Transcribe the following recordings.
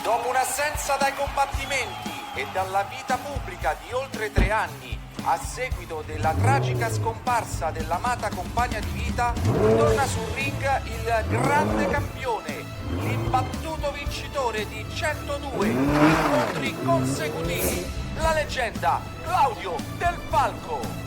Dopo un'assenza dai combattimenti e dalla vita pubblica di oltre 3 anni, a seguito della tragica scomparsa dell'amata compagna di vita, torna sul ring il grande campione, l'imbattuto vincitore di 102 incontri consecutivi, la leggenda Claudio Del Falco.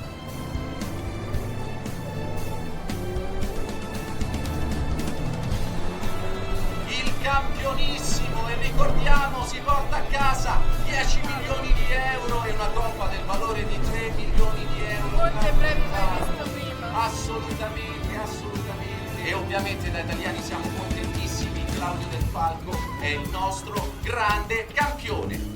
Campionissimo, e ricordiamo, si porta a casa 10 milioni di euro e una coppa del valore di 3 milioni di euro. Molte premi mai visto prima. Assolutamente, assolutamente. E ovviamente da italiani siamo contentissimi. Claudio Del Falco è il nostro grande campione.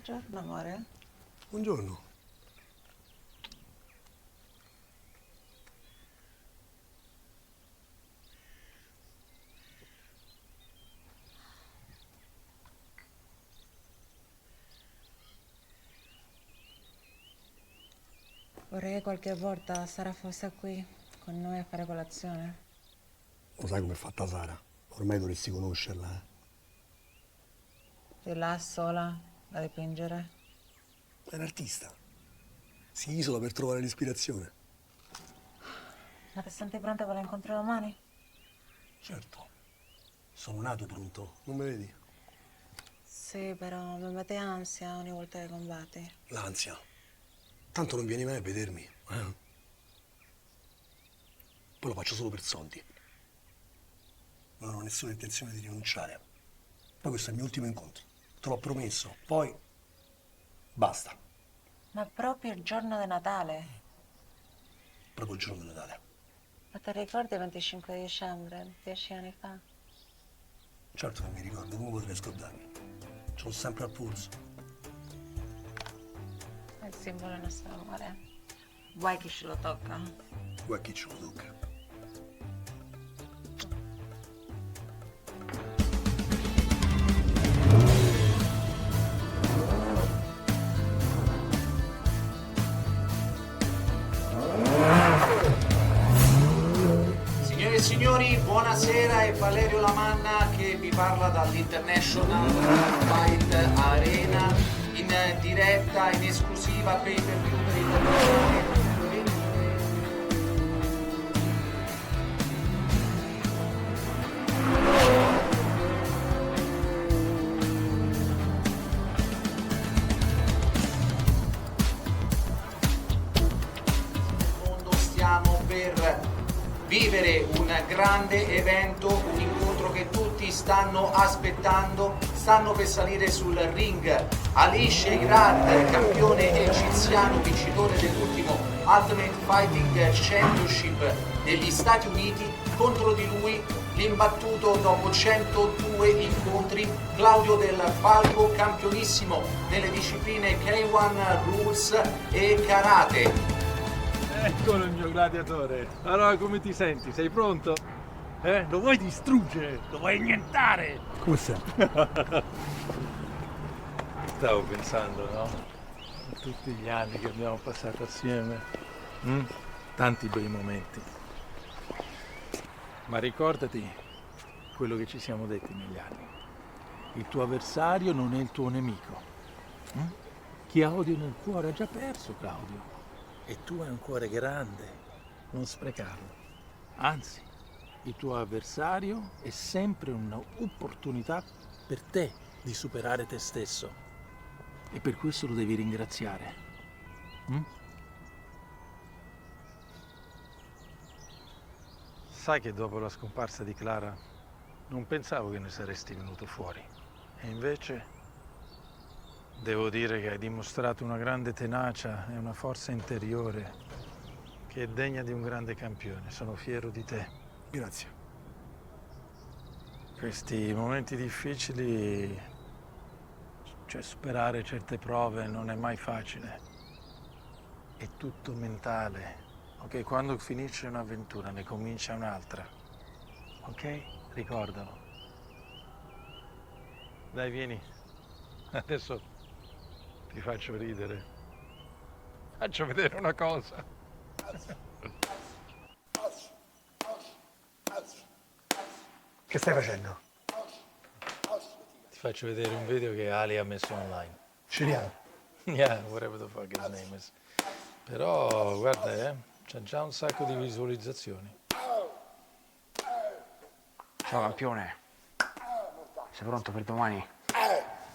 Buongiorno, amore. Buongiorno. Vorrei che qualche volta Sara fosse qui con noi a fare colazione. Lo sai com'è fatta Sara? Ormai dovresti conoscerla, Di là sola, da dipingere. È un artista. Si isola per trovare l'ispirazione. Ma ti senti pronta per l'incontro domani? Certo. Sono nato pronto, non mi vedi? Sì, però mi mette ansia ogni volta che combatti. L'ansia. Tanto non vieni mai a vedermi. Poi lo faccio solo per soldi. Non ho nessuna intenzione di rinunciare. Poi questo è il mio ultimo incontro. Te l'ho promesso. Poi basta. Ma proprio il giorno di Natale? Proprio il giorno di Natale. Ma ti ricordi il 25 dicembre, 10 anni fa? Certo che mi ricordo, come potrei scordarmi? Ce l'ho sempre al polso. È il simbolo del nostro amore. Vuoi chi ce lo tocca? Guarda chi ce lo tocca. Signore e signori, buonasera, è Valerio Lamanna che vi parla dall'International Fight Arena in diretta, in esclusiva pay per view per il mondo. Stiamo per vivere un grande evento, un incontro che tutti stanno aspettando. Stanno per salire sul ring Alishe Irad, campione egiziano, vincitore dell'ultimo Ultimate Fighting Championship degli Stati Uniti, contro di lui l'imbattuto dopo 102 incontri Claudio Del Falco, campionissimo nelle discipline K1 Rules e Karate. Eccolo il mio gladiatore. Allora come ti senti? Sei pronto? Lo vuoi distruggere? Lo vuoi annientare? Come stai? Stavo pensando, no? A tutti gli anni che abbiamo passato assieme. Tanti bei momenti. Ma ricordati quello che ci siamo detti negli anni. Il tuo avversario non è il tuo nemico. Chi ha odio nel cuore ha già perso, Claudio. E tu hai un cuore grande, non sprecarlo. Anzi, il tuo avversario è sempre un'opportunità per te di superare te stesso. E per questo lo devi ringraziare. Sai che dopo la scomparsa di Clara non pensavo che ne saresti venuto fuori. E invece devo dire che hai dimostrato una grande tenacia e una forza interiore che è degna di un grande campione. Sono fiero di te. Grazie. Questi momenti difficili, cioè superare certe prove, non è mai facile. È tutto mentale. Ok? Quando finisce un'avventura ne comincia un'altra. Ok? Ricordalo. Dai, vieni. Adesso ti faccio ridere. Faccio vedere una cosa. Che stai facendo? Ti faccio vedere un video che Ali ha messo online. Ciriano. Yeah, whatever the fuck his name is. Però, guarda, c'ha già un sacco di visualizzazioni. Ciao campione, sei pronto per domani?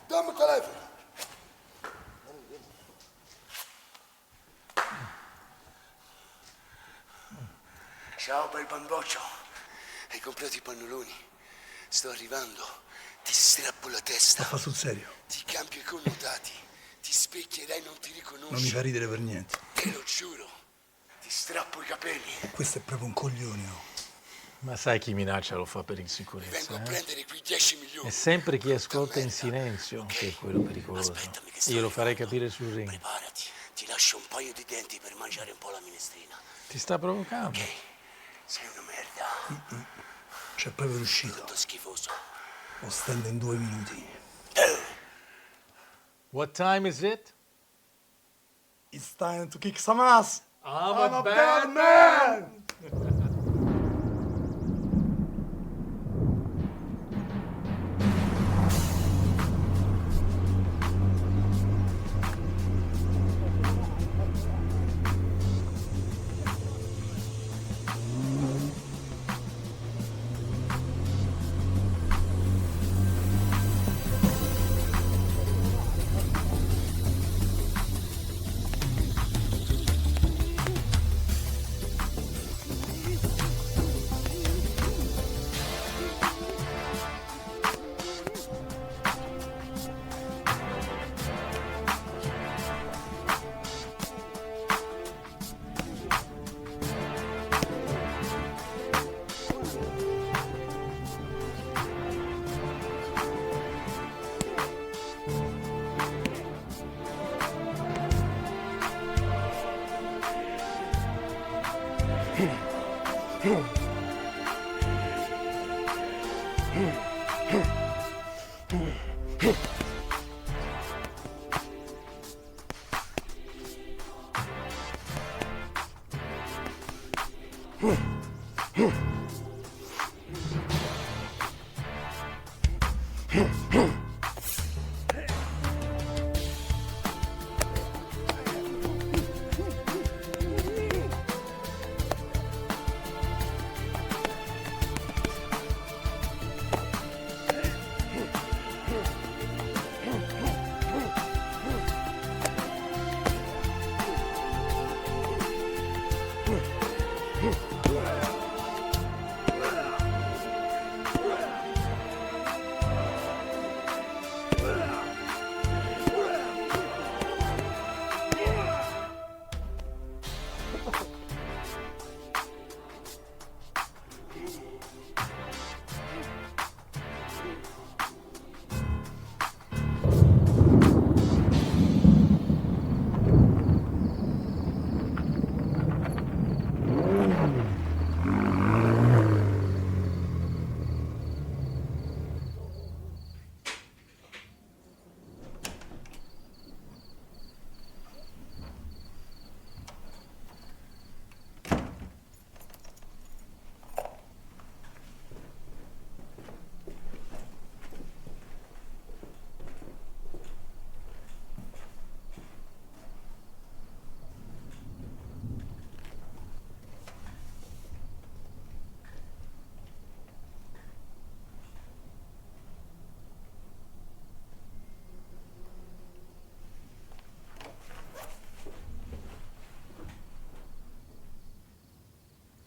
Dammi il telefono. Ciao bel bamboccio, hai comprato i pannoloni? Sto arrivando, ti strappo la testa, Fa sul serio. ti cambio i connotati, ti specchierai, non ti Non mi riconosci, fa ridere per niente. te lo giuro, ti strappo i capelli, Questo è proprio un coglione. Oh. Ma sai chi minaccia lo fa per vengo insicurezza, a prendere qui 10 milioni. È sempre chi ascolta in silenzio che è quello pericoloso. Aspettami che sto Io lo farei arrivando. capire sul ring. Preparati, ti lascio un paio di denti per mangiare un po' la minestrina. Ti sta provocando. Sei una merda, C'è proprio riuscito. tutto schifoso. Lo stende in 2 minuti. What time is it? It's time to kick some ass. I'm a bad man!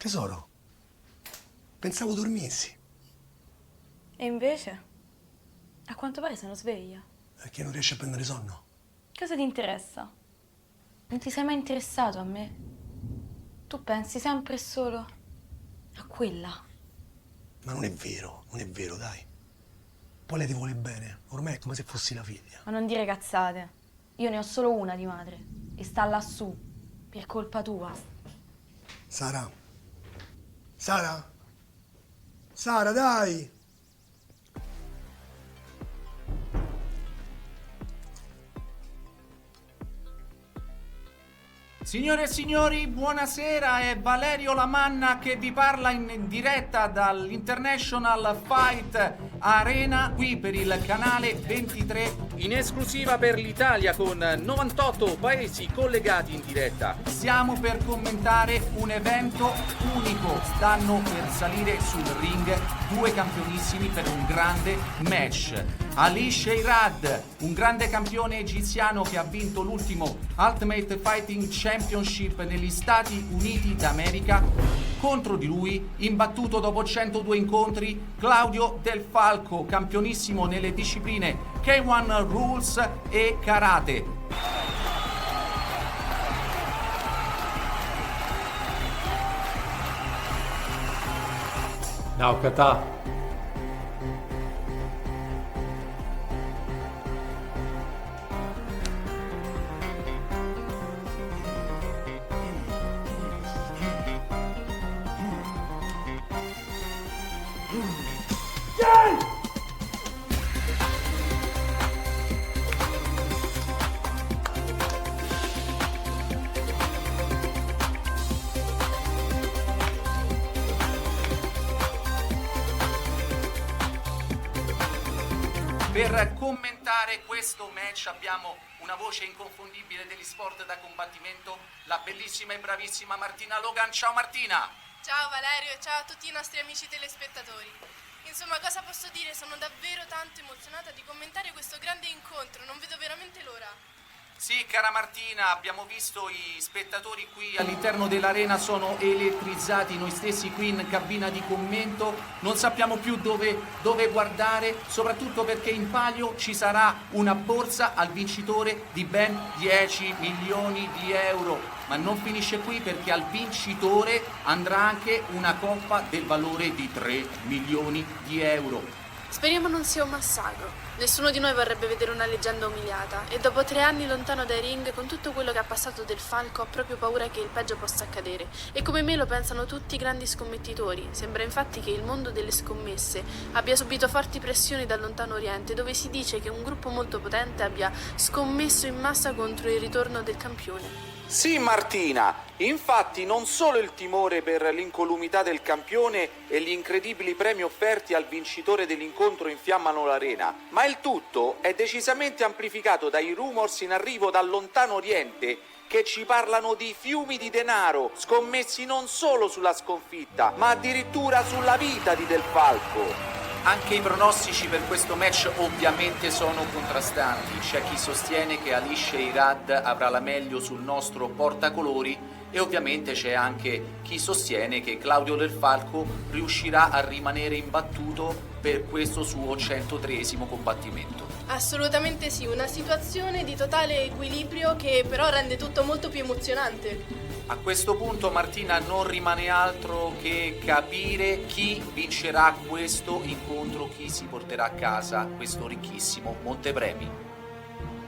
Tesoro, pensavo dormissi. E invece? A quanto pare sono sveglia. Perché non riesci a prendere sonno? Cosa ti interessa? Non ti sei mai interessato a me? Tu pensi sempre e solo a quella. Ma non è vero, dai. Poi lei ti vuole bene, ormai è come se fossi la figlia. Ma non dire cazzate. Io ne ho solo una di madre. E sta lassù. Per colpa tua. Sara? Sara? Sara, dai! Signore e signori, buonasera, è Valerio Lamanna che vi parla in diretta dall'International Fight Arena, qui per il canale 23, in esclusiva per l'Italia con 98 paesi collegati in diretta. Stiamo per commentare un evento unico, stanno per salire sul ring due campionissimi per un grande match. Ali Sheirad, un grande campione egiziano che ha vinto l'ultimo Ultimate Fighting Championship negli Stati Uniti d'America, contro di lui, imbattuto dopo 102 incontri, Claudio Del Falco, campionissimo nelle discipline K1 Rules e Karate. Ciao Kata. Per commentare questo match abbiamo una voce inconfondibile degli sport da combattimento, la bellissima e bravissima Martina Logan. Ciao Martina! Ciao Valerio e ciao a tutti i nostri amici telespettatori. Insomma, cosa posso dire? Sono davvero tanto emozionata di commentare questo grande incontro, non vedo veramente l'ora. Sì, cara Martina, abbiamo visto i spettatori qui all'interno dell'arena, sono elettrizzati, noi stessi qui in cabina di commento, non sappiamo più dove guardare, soprattutto perché in palio ci sarà una borsa al vincitore di ben 10 milioni di euro. Ma non finisce qui, perché al vincitore andrà anche una coppa del valore di 3 milioni di euro. Speriamo non sia un massacro. Nessuno di noi vorrebbe vedere una leggenda umiliata e dopo 3 anni lontano dai ring, con tutto quello che ha passato Del Falco, ho proprio paura che il peggio possa accadere. E come me lo pensano tutti i grandi scommettitori. Sembra infatti che il mondo delle scommesse abbia subito forti pressioni dal lontano oriente, dove si dice che un gruppo molto potente abbia scommesso in massa contro il ritorno del campione. Sì, Martina, infatti non solo il timore per l'incolumità del campione e gli incredibili premi offerti al vincitore dell'incontro infiammano l'arena, ma il tutto è decisamente amplificato dai rumors in arrivo dal lontano oriente che ci parlano di fiumi di denaro scommessi non solo sulla sconfitta, ma addirittura sulla vita di Del Falco. Anche i pronostici per questo match ovviamente sono contrastanti. C'è chi sostiene che Alisha Irad avrà la meglio sul nostro portacolori e ovviamente c'è anche chi sostiene che Claudio Del Falco riuscirà a rimanere imbattuto per questo suo 103esimo combattimento. Assolutamente sì, una situazione di totale equilibrio che però rende tutto molto più emozionante. A questo punto, Martina, non rimane altro che capire chi vincerà questo incontro, chi si porterà a casa questo ricchissimo montepremi.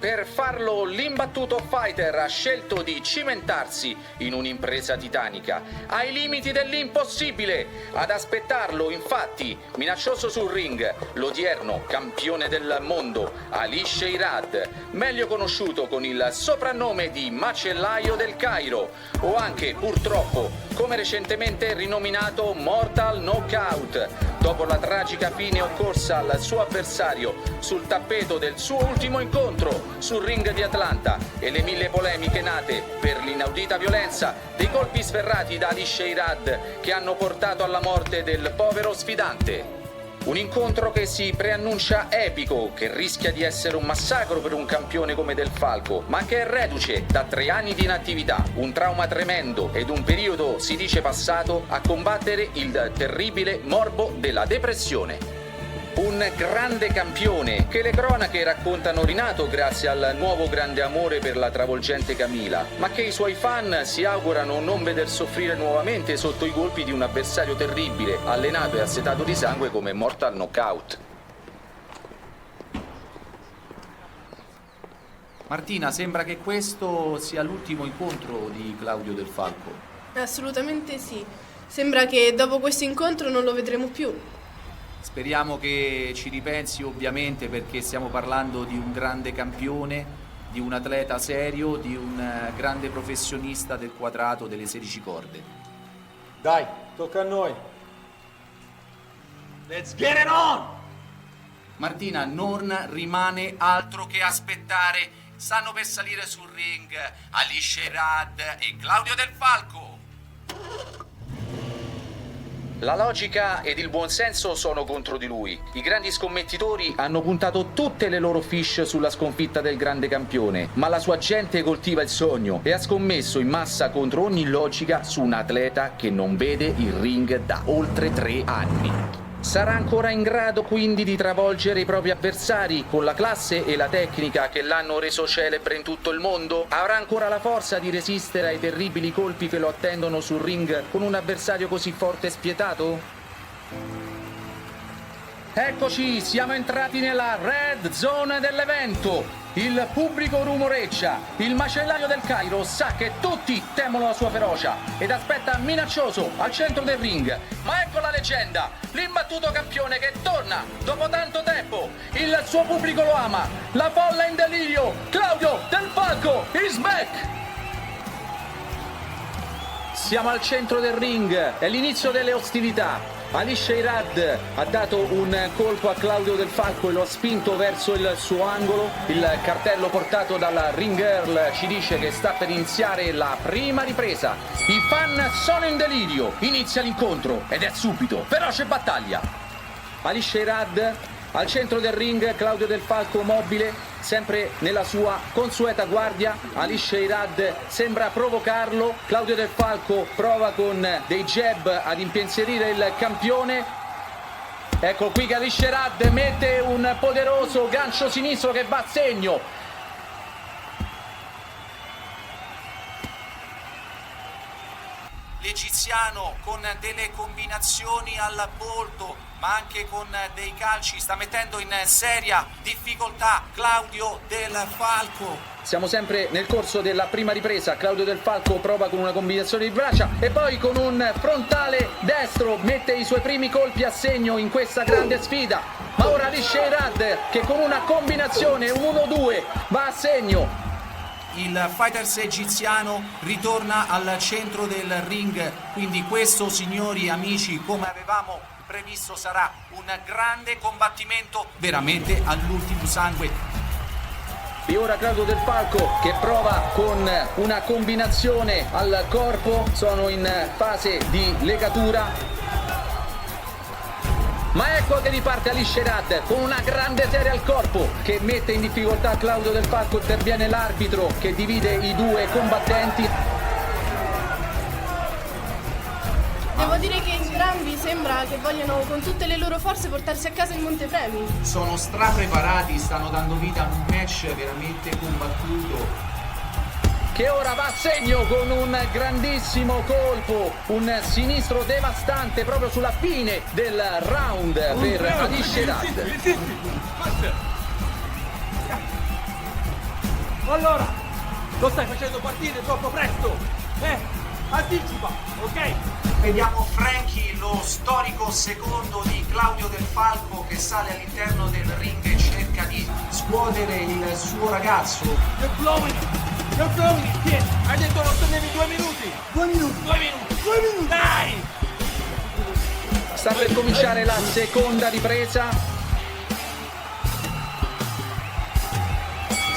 Per farlo, l'imbattuto fighter ha scelto di cimentarsi in un'impresa titanica, ai limiti dell'impossibile. Ad aspettarlo, infatti, minaccioso sul ring, l'odierno campione del mondo, Alisha Irad, meglio conosciuto con il soprannome di Macellaio del Cairo, o anche, purtroppo, come recentemente rinominato Mortal Knockout, dopo la tragica fine occorsa al suo avversario sul tappeto del suo ultimo incontro sul ring di Atlanta e le 1000 polemiche nate per l'inaudita violenza dei colpi sferrati da Alisha Irad che hanno portato alla morte del povero sfidante. Un incontro che si preannuncia epico, che rischia di essere un massacro per un campione come Del Falco, ma che è reduce da 3 anni di inattività, un trauma tremendo ed un periodo, si dice, passato a combattere il terribile morbo della depressione. Un grande campione che le cronache raccontano rinato grazie al nuovo grande amore per la travolgente Camila, ma che i suoi fan si augurano non veder soffrire nuovamente sotto i colpi di un avversario terribile, allenato e assetato di sangue come Mortal Knockout. Martina, sembra che questo sia l'ultimo incontro di Claudio Del Falco. Assolutamente sì. Sembra che dopo questo incontro non lo vedremo più. Speriamo che ci ripensi, ovviamente, perché stiamo parlando di un grande campione, di un atleta serio, di un grande professionista del quadrato delle 16 corde. Dai, tocca a noi. Let's get it on! Martina, non rimane altro che aspettare. Stanno per salire sul ring Alisha Irad e Claudio Del Falco. La logica ed il buonsenso sono contro di lui. I grandi scommettitori hanno puntato tutte le loro fiche sulla sconfitta del grande campione, ma la sua gente coltiva il sogno e ha scommesso in massa contro ogni logica su un atleta che non vede il ring da oltre 3 anni. Sarà ancora in grado quindi di travolgere i propri avversari con la classe e la tecnica che l'hanno reso celebre in tutto il mondo? Avrà ancora la forza di resistere ai terribili colpi che lo attendono sul ring con un avversario così forte e spietato? Eccoci, siamo entrati nella red zone dell'evento. Il pubblico rumoreggia, il macellaio del Cairo sa che tutti temono la sua ferocia ed aspetta minaccioso al centro del ring. Ma ecco la leggenda, l'imbattuto campione che torna dopo tanto tempo. Il suo pubblico lo ama, la folla in delirio. Claudio Del Falco is back! Siamo al centro del ring, è l'inizio delle ostilità. Alisha Irad ha dato un colpo a Claudio Del Falco e lo ha spinto verso il suo angolo. Il cartello portato dalla ring girl ci dice che sta per iniziare la prima ripresa. I fan sono in delirio, inizia l'incontro ed è subito, feroce battaglia. Alisha Irad al centro del ring, Claudio Del Falco mobile, sempre nella sua consueta guardia. Alisha Irad sembra provocarlo. Claudio Del Falco prova con dei jab ad impensierire il campione. Ecco qui che Alisha Irad mette un poderoso gancio sinistro che va a segno. l'egiziano con delle combinazioni al volto, ma anche con dei calci, sta mettendo in seria difficoltà Claudio Del Falco. Siamo sempre nel corso della prima ripresa. Claudio Del Falco prova con una combinazione di braccia e poi con un frontale destro mette i suoi primi colpi a segno in questa grande sfida. Ma ora Ali Sheirad che con una combinazione, un 1-2, va a segno. Il fighters egiziano ritorna al centro del ring, quindi questo, signori amici, come avevamo previsto, sarà un grande combattimento veramente all'ultimo sangue. E ora Claudio Del Falco che prova con una combinazione al corpo, sono in fase di legatura. Ma ecco che riparte Ali Sheirad con una grande serie al corpo che mette in difficoltà Claudio Del Falco, interviene l'arbitro che divide i due combattenti. Devo dire che entrambi sembra che vogliono con tutte le loro forze portarsi a casa il montepremi. Sono strapreparati, stanno dando vita a un match veramente combattuto. Che ora va a segno con un grandissimo colpo, un sinistro devastante proprio sulla fine del round per Ali Sheirad. Allora, lo stai facendo partire troppo presto. Anticipa, ok? Vediamo Frankie, lo storico secondo di Claudio Del Falco, che sale all'interno del ring e cerca di scuotere il suo ragazzo. You're blowing it, kid. Hai detto non tenevi 2 minuti. 2 minuti. Dai! Sta per cominciare la seconda ripresa.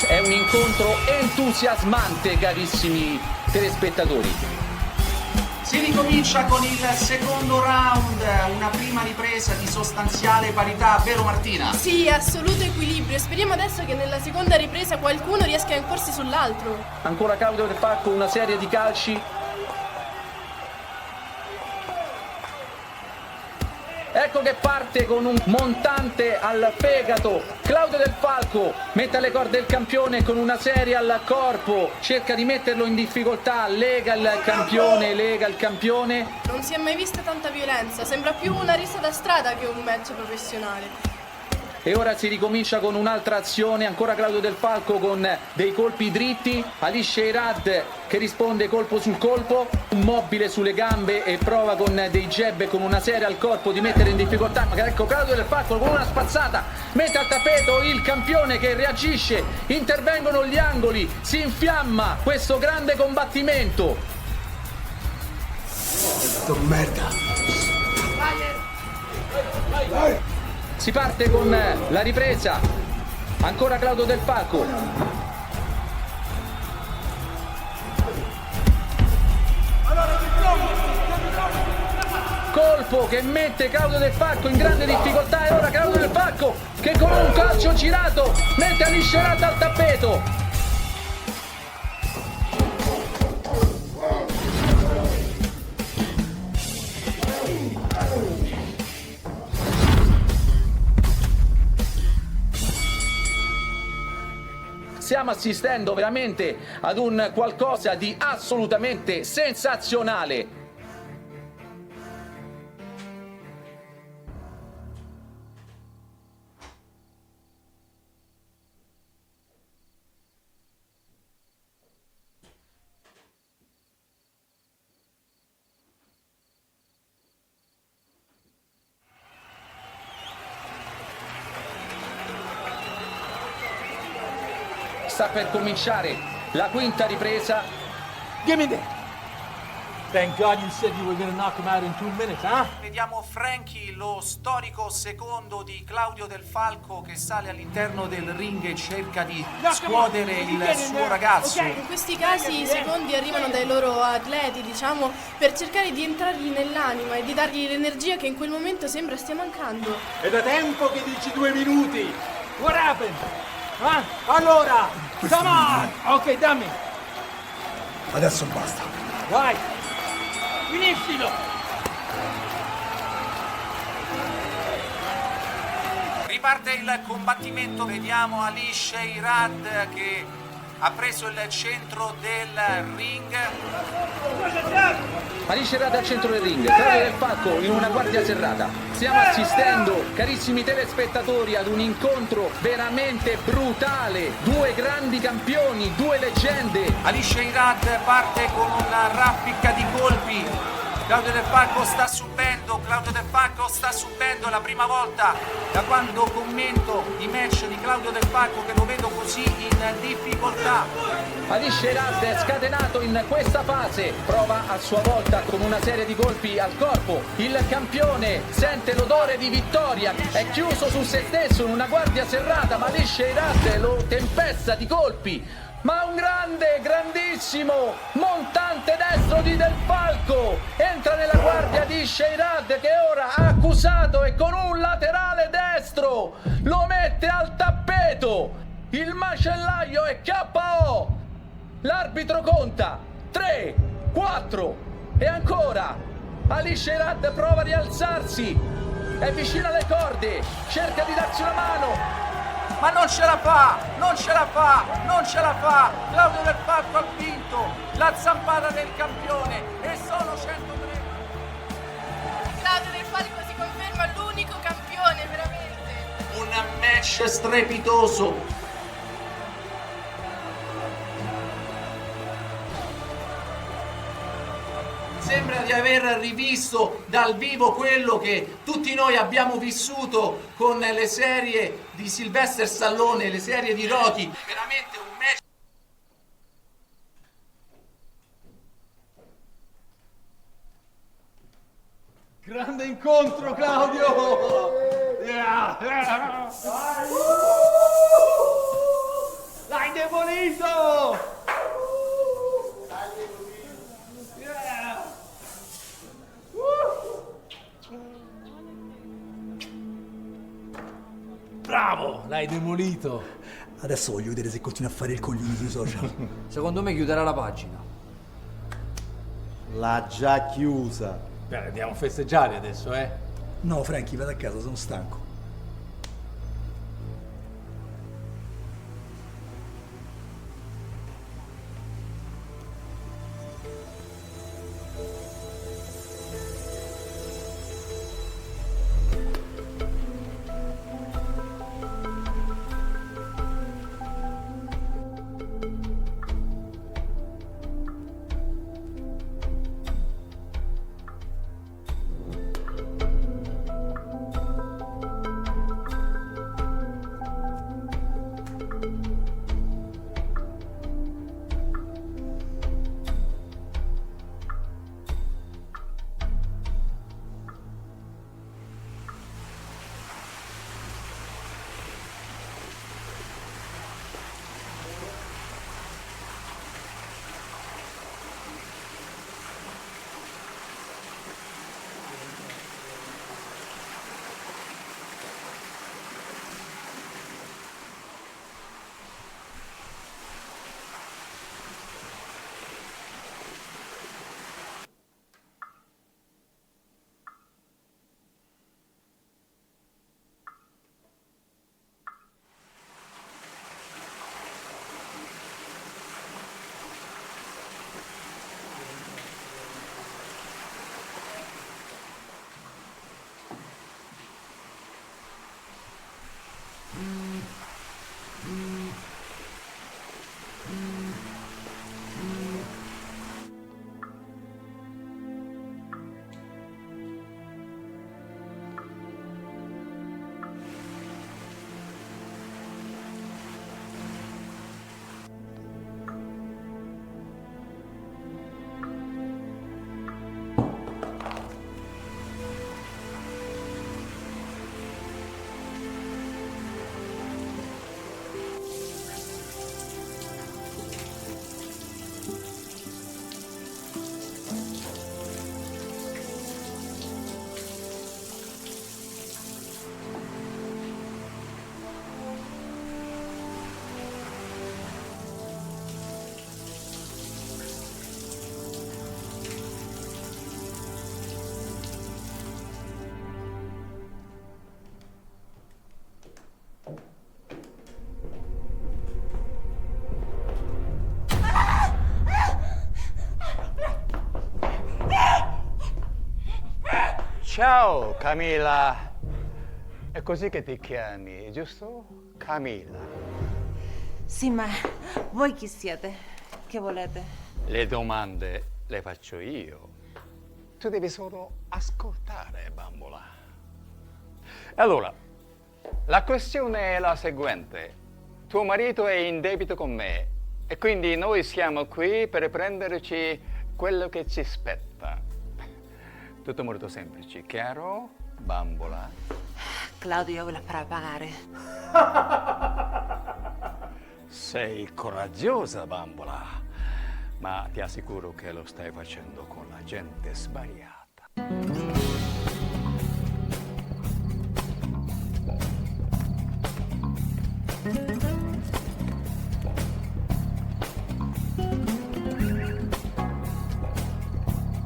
È un incontro entusiasmante, carissimi telespettatori. Si ricomincia con il secondo round, una prima ripresa di sostanziale parità, vero Martina? Sì, assoluto equilibrio. Speriamo adesso che nella seconda ripresa qualcuno riesca a imporsi sull'altro. Ancora Claudio Del Falco, una serie di calci. Ecco che parte con un montante al fegato. Claudio Del Falco mette alle corde il campione con una serie al corpo, cerca di metterlo in difficoltà, lega il campione. Non si è mai vista tanta violenza, sembra più una rissa da strada che un match professionale. E ora si ricomincia con un'altra azione, ancora Claudio Del Falco con dei colpi dritti, Ali Sheirad che risponde colpo sul colpo, immobile sulle gambe e prova con dei jab e con una serie al corpo di mettere in difficoltà. Ma ecco Claudio Del Falco con una spazzata, mette al tappeto il campione che reagisce, intervengono gli angoli, si infiamma questo grande combattimento. Merda. Si parte con la ripresa, ancora Claudio Del Falco. Colpo che mette Claudio Del Falco in grande difficoltà e ora Claudio Del Falco che con un calcio girato mette Ali Sheirad al tappeto. Stiamo assistendo veramente ad un qualcosa di assolutamente sensazionale. Sta per cominciare la quinta ripresa. Give me that. Thank God you said you were going to knock him out in 2 minutes, huh? Vediamo Frankie, lo storico secondo di Claudio Del Falco, che sale all'interno del ring e cerca di scuotere il suo ragazzo. In questi casi i secondi arrivano dai loro atleti, diciamo, per cercare di entrargli nell'anima e di dargli l'energia che in quel momento sembra stia mancando. È da tempo che dici 2 minuti. What happened? Allora, come on! Ok, dammi. Adesso basta. Vai, finiscilo. Riparte il combattimento, vediamo Ali Sheirad che ha preso il centro del ring. Alice Rad al centro del ring, Claudio Del Falco in una guardia serrata. Stiamo assistendo, carissimi telespettatori, ad un incontro veramente brutale. Due grandi campioni, due leggende. Alice Irad parte con una raffica di colpi. Claudio Del Falco sta subendo la prima volta da quando commento i match di Claudio Del Falco che lo vedo così in difficoltà. Alice Rad è scatenato in questa fase, prova a sua volta con una serie di colpi al corpo. Il campione sente l'odore di vittoria, è chiuso su se stesso in una guardia serrata, ma Alice Rad lo tempesta di colpi. Ma un grande, grandissimo montante destro di Del Falco entra nella guardia di Sheirad, che ora ha accusato e con un laterale destro lo mette al tappeto. Il macellaio è KO. L'arbitro conta 3, 4 e ancora. Ali Sheirad prova a rialzarsi, è vicino alle corde, cerca di darsi una mano. Ma non ce la fa! Claudio Del Falco ha vinto la zampata del campione e sono 103. Claudio Del Falco si conferma l'unico campione, veramente. Un match strepitoso. Sembra di aver rivisto dal vivo quello che tutti noi abbiamo vissuto con le serie di Sylvester Stallone, le serie di Rocky. Veramente un match. Grande incontro, Claudio! L'hai demolito! Bravo, l'hai demolito. Adesso voglio vedere se continua a fare il coglione sui social. Secondo me chiuderà la pagina. L'ha già chiusa. Beh, andiamo a festeggiare adesso, eh? No, Franky, vado a casa, sono stanco. Ciao Camilla. È così che ti chiami, giusto? Camilla. Sì, ma voi chi siete? Che volete? Le domande le faccio io. Tu devi solo ascoltare, bambola. Allora, la questione è la seguente. Tuo marito è in debito con me e quindi noi siamo qui per prenderci quello che ci spetta. Tutto molto semplice, chiaro, bambola? Claudio ve la farà pagare. Sei coraggiosa, bambola, ma ti assicuro che lo stai facendo con la gente sbagliata.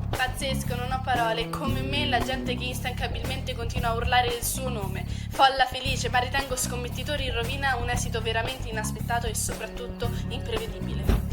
Pazzesco, non ho parole. Come me la gente che instancabilmente continua a urlare il suo nome. Folla felice, ma ritengo scommettitori in rovina un esito veramente inaspettato e soprattutto imprevedibile.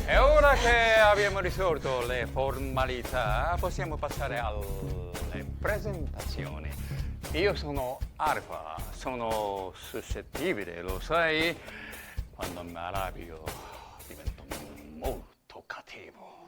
E ora che abbiamo risolto le formalità, possiamo passare alle presentazioni. Io sono Arpa, sono suscettibile, lo sai? Quando mi arrabbio divento molto cattivo.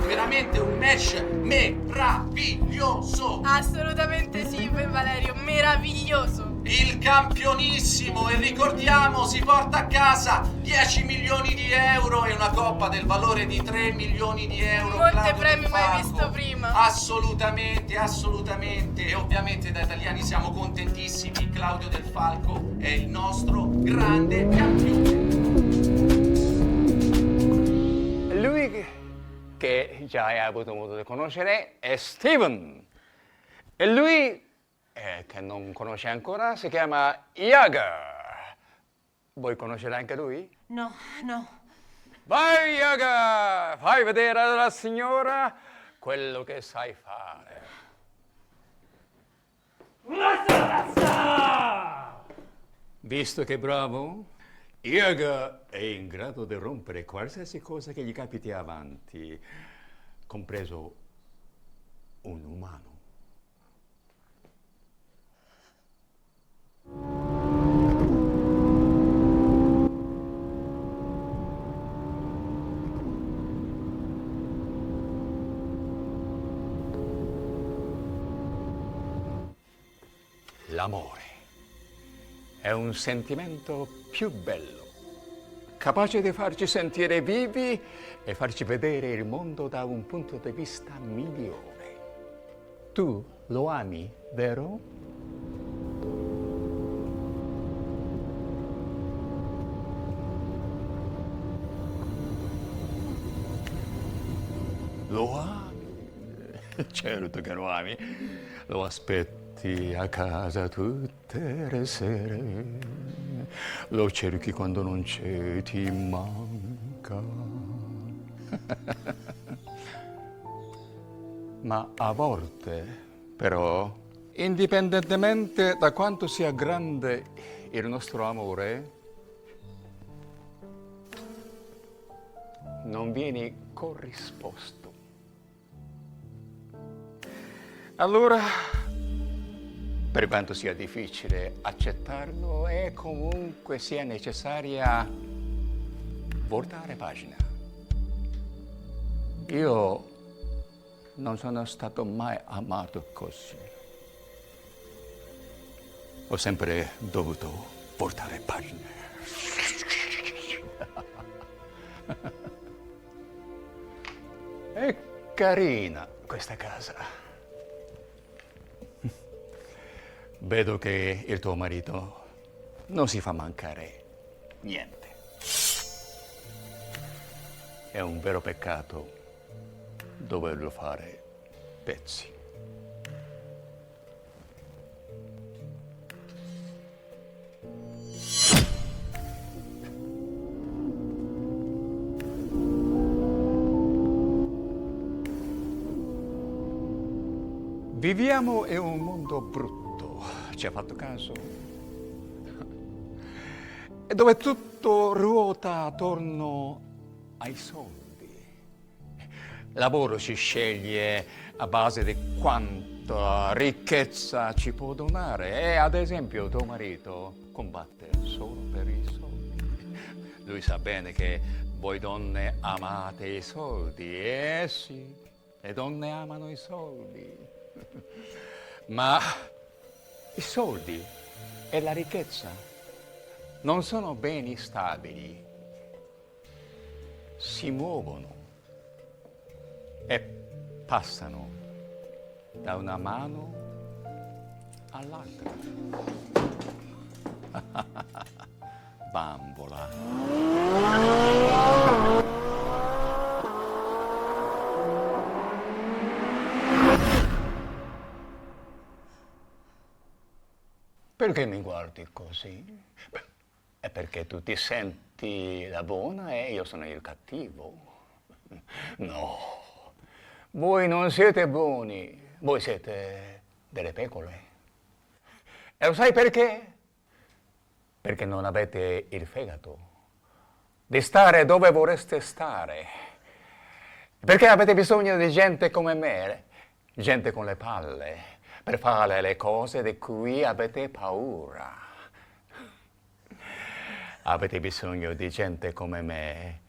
Veramente un match meraviglioso! Assolutamente sì, Ben Valerio, meraviglioso! Il campionissimo, e ricordiamo, si porta a casa 10 milioni di euro e una coppa del valore di 3 milioni di euro. Molte Claudio premi Del mai Falco. visto prima. Assolutamente, assolutamente. E ovviamente da italiani siamo contentissimi. Claudio Del Falco è il nostro grande campione. Lui che già hai avuto modo di conoscere è Steven. E lui, che non conosce ancora, si chiama Yaga. Vuoi conoscere anche lui? No, no. Vai Yaga, fai vedere alla signora quello che sai fare. Visto che è bravo, Yaga è in grado di rompere qualsiasi cosa che gli capiti avanti, compreso un umano. L'amore è un sentimento più bello, capace di farci sentire vivi e farci vedere il mondo da un punto di vista migliore. Tu lo ami, vero? Lo ami? Certo che lo ami. Lo aspetti a casa tutte le sere. Lo cerchi quando non c'è, ti manca. Ma a volte, però, indipendentemente da quanto sia grande il nostro amore, non vieni corrisposto. Allora, per quanto sia difficile accettarlo, è comunque sia necessaria voltare pagina. Io non sono stato mai amato così. Ho sempre dovuto voltare pagina. È carina questa casa. Vedo che il tuo marito non si fa mancare niente. È un vero peccato doverlo fare pezzi. Viviamo in un mondo brutto, ci ha fatto caso? E dove tutto ruota attorno ai soldi. Lavoro si sceglie a base di quanta ricchezza ci può donare. E ad esempio tuo marito combatte solo per i soldi. Lui sa bene che voi donne amate i soldi. Sì, le donne amano i soldi. Ma i soldi e la ricchezza non sono beni stabili. Si muovono e passano da una mano all'altra. Bambola. Perché mi guardi così? Beh, è perché tu ti senti la buona e io sono il cattivo. No, voi non siete buoni, voi siete delle pecore. E lo sai perché? Perché non avete il fegato di stare dove vorreste stare. Perché avete bisogno di gente come me, gente con le palle, per fare le cose di cui avete paura. Avete bisogno di gente come me.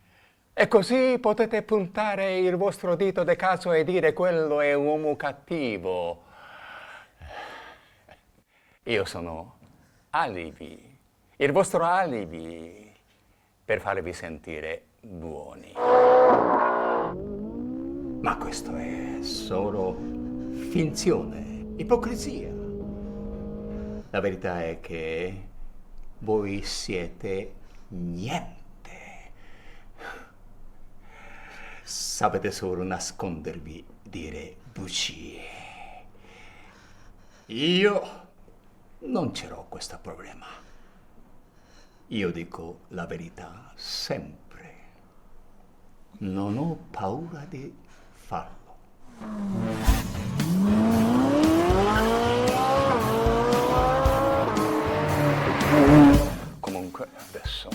E così potete puntare il vostro dito di caso e dire quello è un uomo cattivo. Io sono alibi, il vostro alibi per farvi sentire buoni. Ma questo è solo finzione, ipocrisia. La verità è che voi siete niente. Sapete solo nascondervi, dire bugie. Io non ce l'ho questo problema. Io dico la verità sempre. Non ho paura di farlo. Comunque adesso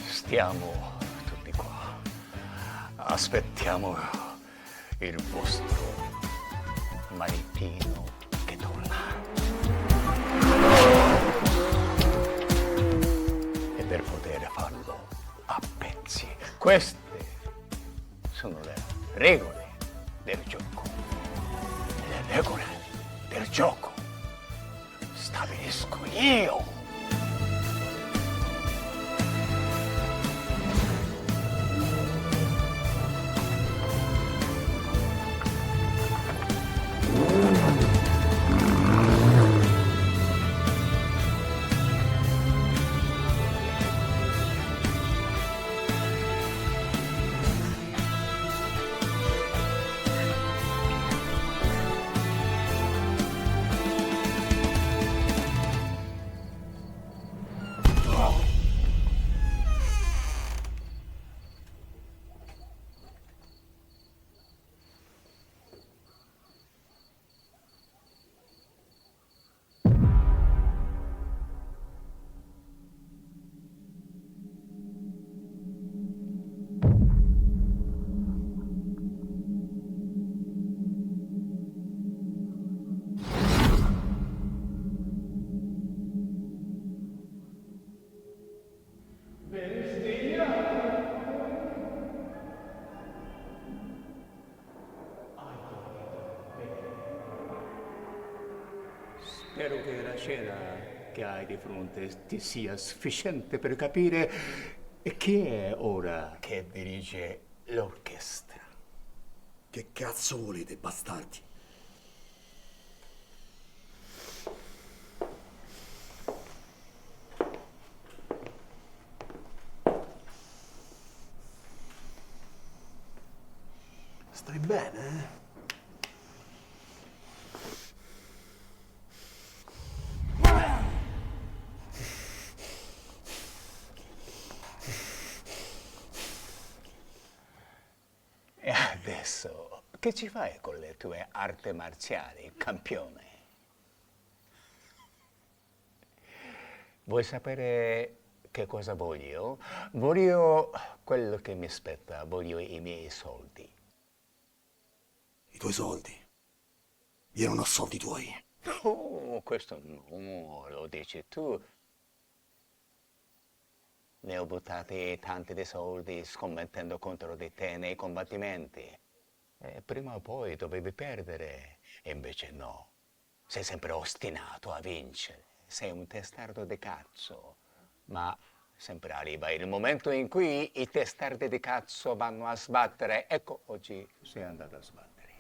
stiamo tutti qua, aspettiamo il vostro maritino che torna. E per poter farlo a pezzi, queste sono le regole del gioco. Le regole del gioco stabilisco io. Spero che la scena che hai di fronte ti sia sufficiente per capire chi è ora che dirige l'orchestra. Che cazzo volete, bastardi? Stai bene, eh? Che ci fai con le tue arti marziali, campione? Vuoi sapere che cosa voglio? Voglio quello che mi spetta, voglio i miei soldi. I tuoi soldi? Io non ho soldi tuoi. Oh, questo no, lo dici tu. Ne ho buttati tanti dei soldi scommettendo contro di te nei combattimenti. E prima o poi dovevi perdere, e invece no. Sei sempre ostinato a vincere. Sei un testardo di cazzo. Ma sempre arriva il momento in cui i testardi di cazzo vanno a sbattere. Ecco, oggi sei andato a sbattere.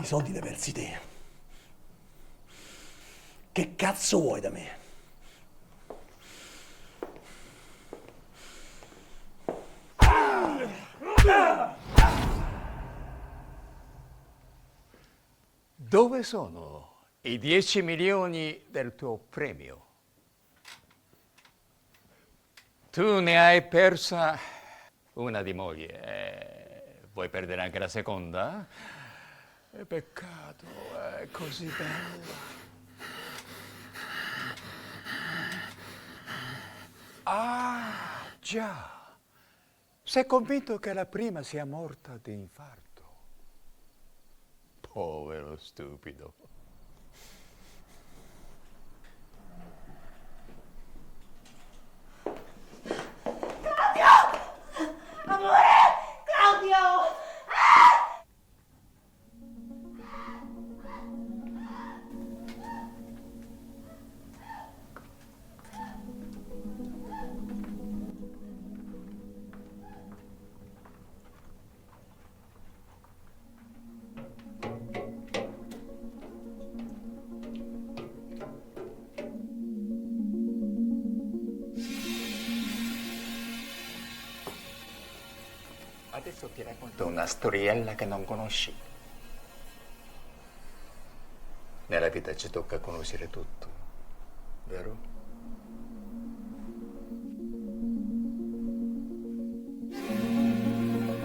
I soldi li hai persi te. Che cazzo vuoi da me? Dove sono i 10 milioni del tuo premio? Tu ne hai persa una di moglie. Vuoi perdere anche la seconda? È peccato, è così bella. Ah, già. Sei convinto che la prima sia morta di infarto? Povero stupido. Claudio! Amore! Claudio! Adesso ti racconto una storiella che non conosci. Nella vita ci tocca conoscere tutto, vero?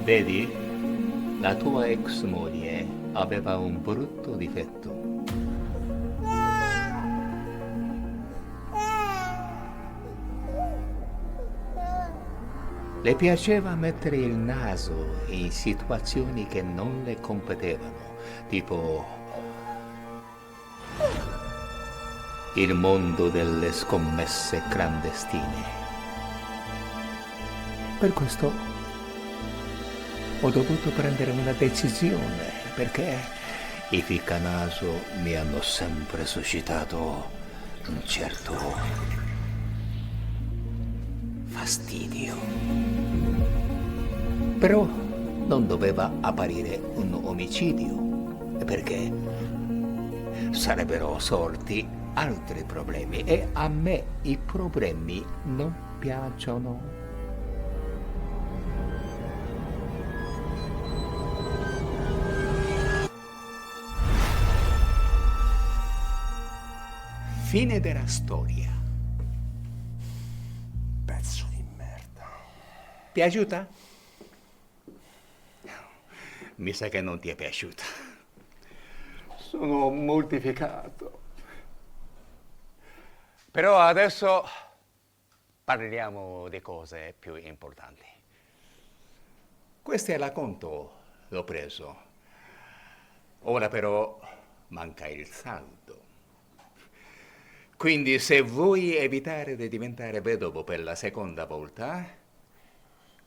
Vedi, la tua ex moglie aveva un brutto difetto. Le piaceva mettere il naso in situazioni che non le competevano, tipo il mondo delle scommesse clandestine. Per questo ho dovuto prendere una decisione, perché i ficcanaso mi hanno sempre suscitato un certo fastidio. Però non doveva apparire un omicidio, perché sarebbero sorti altri problemi e a me i problemi non piacciono. Fine della storia. Pezzo di merda. Piaciuta? Mi sa che non ti è piaciuta. Sono mortificato. Però adesso parliamo di cose più importanti. Questo è l'acconto, l'ho preso. Ora però manca il saldo. Quindi se vuoi evitare di diventare vedovo per la seconda volta,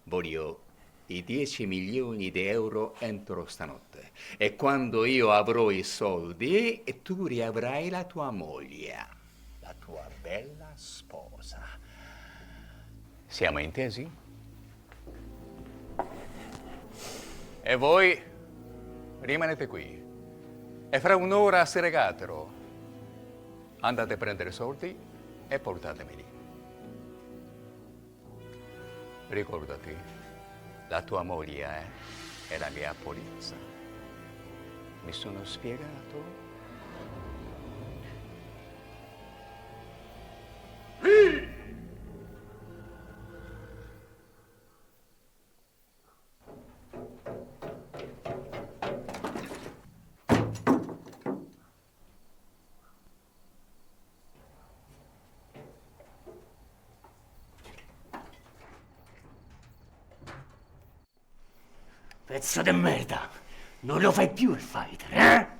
voglio i 10 milioni di euro entro stanotte. E quando io avrò i soldi, tu riavrai la tua moglie, la tua bella sposa. Siamo intesi? E voi rimanete qui. E fra un'ora a Seregatero andate a prendere soldi e portatemeli. Ricordati. La tua moglie è la mia polizia. Mi sono spiegato? Pezzo di merda! Non lo fai più il fighter, eh?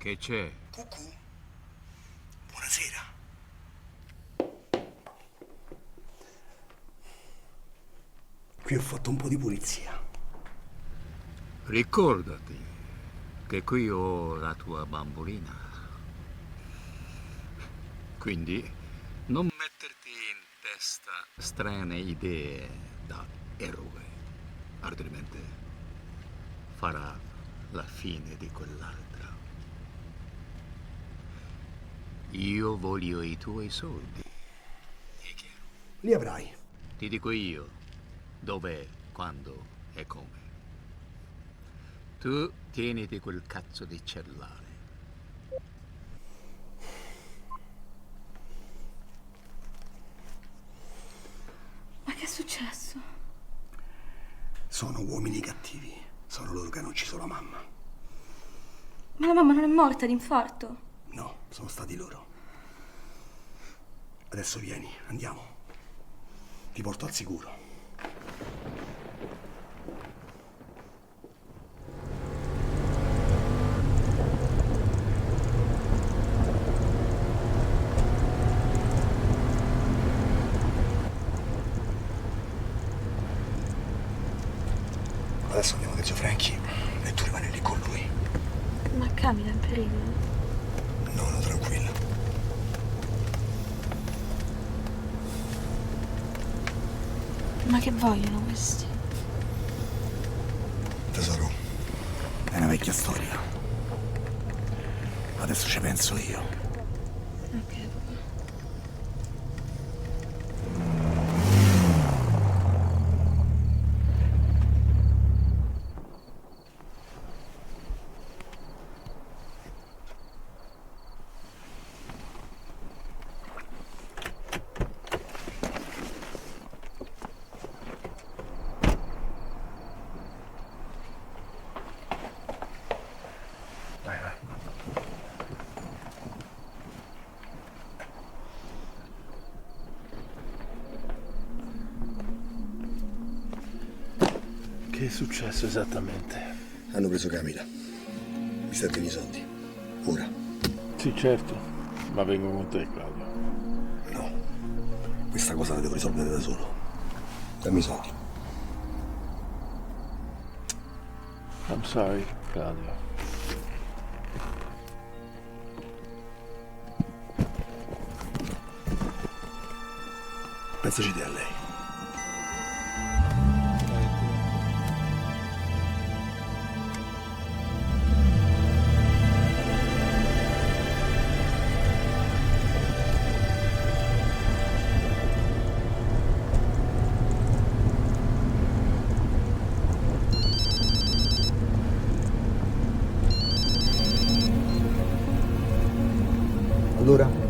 Che c'è? Cucù, buonasera. Qui ho fatto un po' di pulizia. Ricordati che qui ho la tua bambolina. Quindi non metterti in testa strane idee da eroe, altrimenti farà la fine di quell'altra. Io voglio i tuoi soldi. È chiaro? Li avrai. Ti dico io dove, quando e come. Tu tieniti quel cazzo di cellulare. Ma che è successo? Sono uomini cattivi. Sono loro che hanno ucciso la mamma. Ma la mamma non è morta d'infarto? No, sono stati loro. Adesso vieni, andiamo. Ti porto al sicuro. Adesso andiamo da zio Franchi e tu rimani lì con lui. Ma Camila è in pericolo? No, tranquilla. Ma che vogliono questi? Tesoro, è una vecchia storia. Adesso ci penso io. Ok, papà. Vai, vai. Che è successo esattamente? Hanno preso Camila. Mi servono i soldi. Ora. Sì, certo, ma vengo con te, Claudio. No. Questa cosa la devo risolvere da solo. Dammi i soldi. I'm sorry, Claudio. Pensaci te a lei. Allora?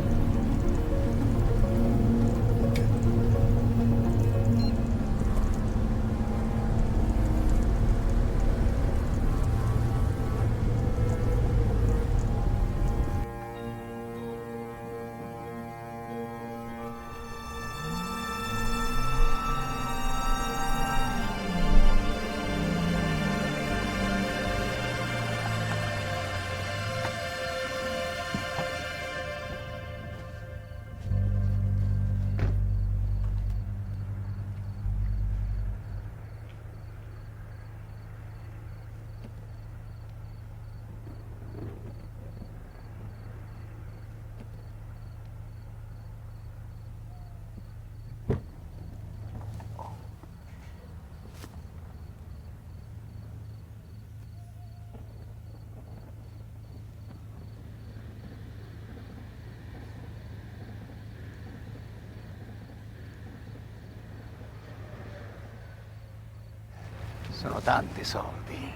Sono tanti soldi.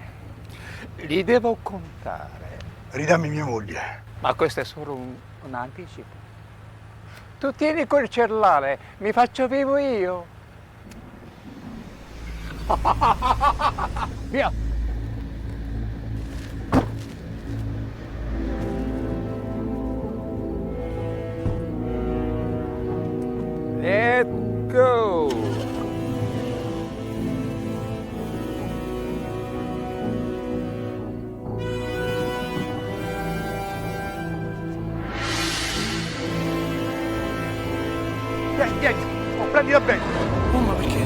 Li devo contare. Ridammi mia moglie. Ma questo è solo un anticipo. Tu tieni quel cellulare, mi faccio vivo io. Via. Let's go. Vieni, prendila bene. Oh, ma perché?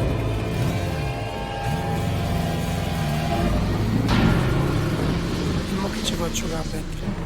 Ma che ci faccio giocare a battere?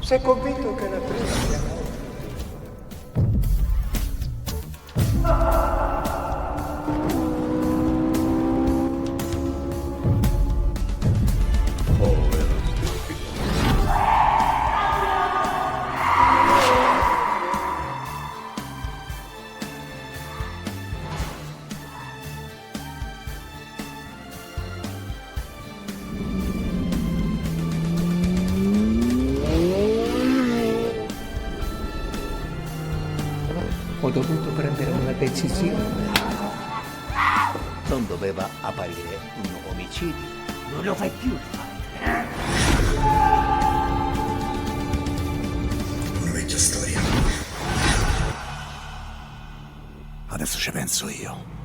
Sei convinto che la prima sia la Ho dovuto prendere una decisione. Non doveva apparire un omicidio. Non lo fai più, Una vecchia storia. Adesso ci penso io.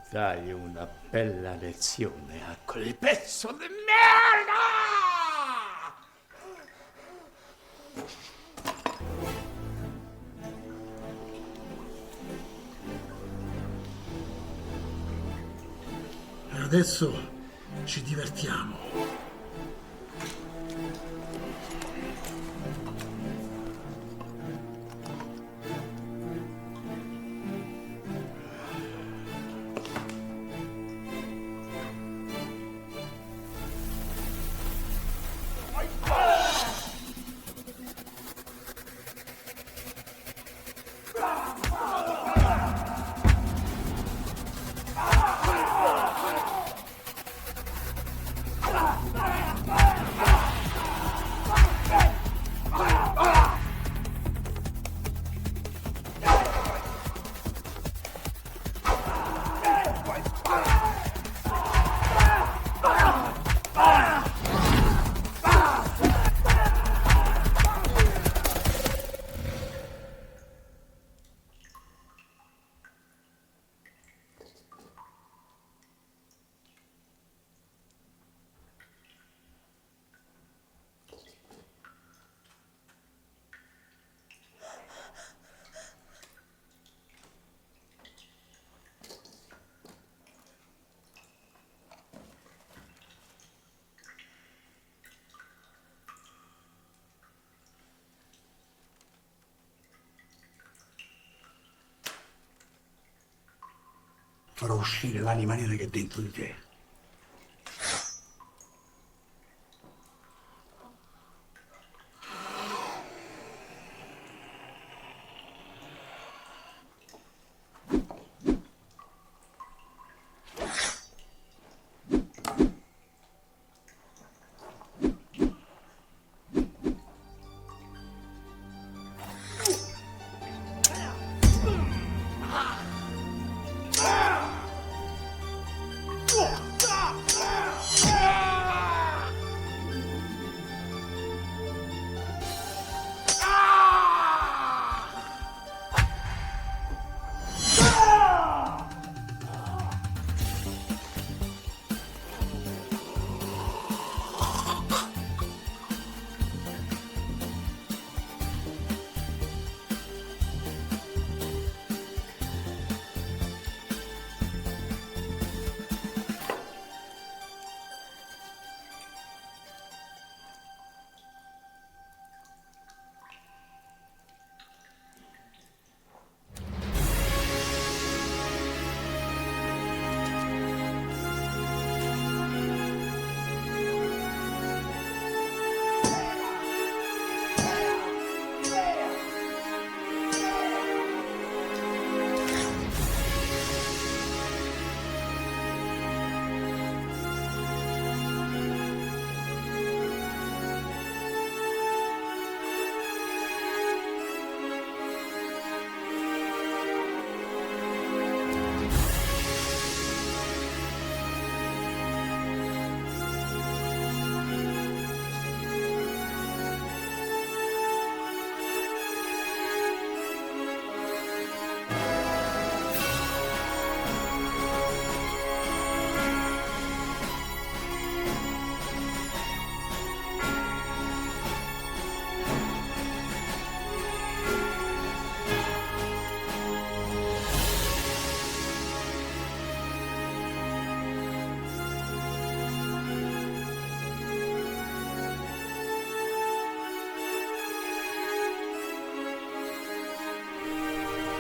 Dai una bella lezione a quel pezzo di merda! E adesso ci divertiamo. Farò uscire l'anima nera che è dentro di te.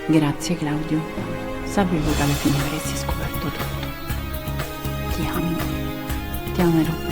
Grazie Claudio, sapevo che alla fine avresti scoperto tutto. Ti amo, ti amerò.